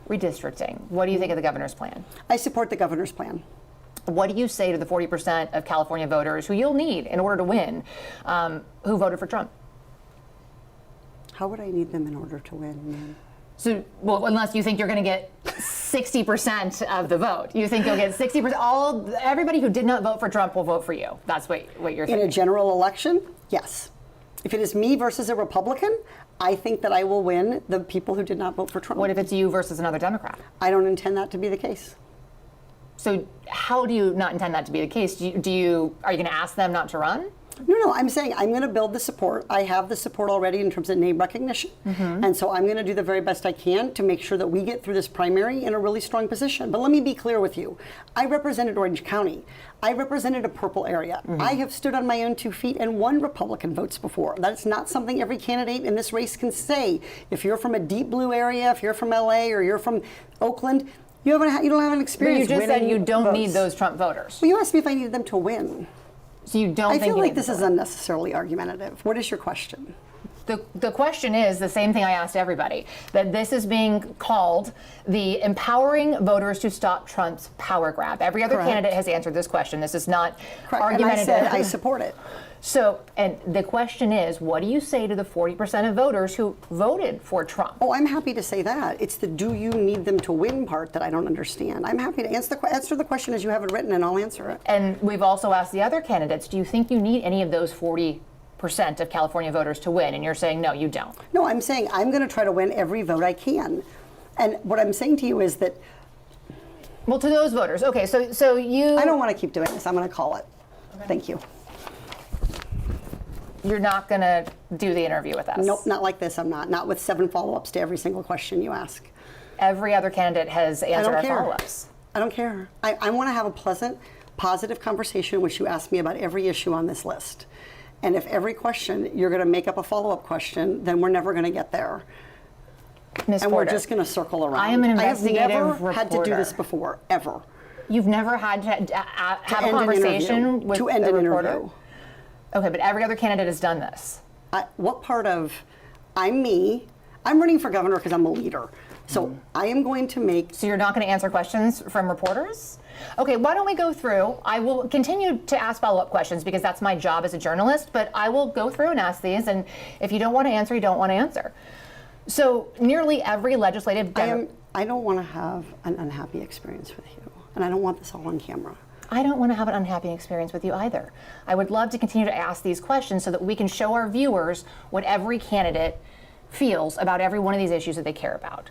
redistricting. What do you think of the governor's plan? I support the governor's plan. What do you say to the 40% of California voters who you'll need in order to win, who voted for Trump? How would I need them in order to win? So, well, unless you think you're going to get 60% of the vote. You think you'll get 60%, everybody who did not vote for Trump will vote for you. That's what you're thinking. In a general election, yes. If it is me versus a Republican, I think that I will win the people who did not vote for Trump. What if it's you versus another Democrat? I don't intend that to be the case. So how do you not intend that to be the case? Are you going to ask them not to run? No, I'm saying I'm going to build the support. I have the support already in terms of name recognition. And so I'm going to do the very best I can to make sure that we get through this primary in a really strong position. But let me be clear with you. I represented Orange County. I represented a purple area. I have stood on my own 2 feet and won Republican votes before. That's not something every candidate in this race can say. If you're from a deep blue area, if you're from LA or you're from Oakland, you don't have an experience. But you just said you don't votes. need those Trump voters. Well, you asked me if I needed them to win. So you don't I think feel like this is unnecessarily argumentative. What is your question? The question is the same thing I asked everybody, that this is being called the empowering voters to stop Trump's power grab. Every other candidate has answered this question. This is not argumentative. And I said I support it. So, and the question is, what do you say to the 40% of voters who voted for Trump? Oh, I'm happy to say that. It's the do you need them to win part that I don't understand. I'm happy to answer the question as you have it written, and I'll answer it. And we've also asked the other candidates, do you think you need any of those 40% of California voters to win? And you're saying, no, you don't. No, I'm saying I'm going to try to win every vote I can. And what I'm saying to you is that... Well, to those voters, okay, so you... I don't want to keep doing this. I'm going to call it. Okay. Thank you. You're not going to do the interview with us? Nope, not like this. I'm not. Not with 7 follow-ups to every single question you ask. Every other candidate has answered our follow-ups. I don't care. I want to have a pleasant, positive conversation in which you ask me about every issue on this list. And if every question you're going to make up a follow-up question, then we're never going to get there. Ms. And Porter, we're just going to circle around. I am an investigative I have never reporter. had to do this before, ever. You've never had to have a conversation with to end a an reporter? interview. Okay, but every other candidate has done this. What part of I'm me? I'm running for governor because I'm a leader. So I am going to make... So you're not going to answer questions from reporters? Okay, why don't we go through? I will continue to ask follow-up questions because that's my job as a journalist, but I will go through and ask these, and if you don't want to answer, you don't want to answer. So nearly every legislative... I don't want to have an unhappy experience with you, and I don't want this all on camera. I don't want to have an unhappy experience with you either. I would love to continue to ask these questions so that we can show our viewers what every candidate feels about every one of these issues that they care about.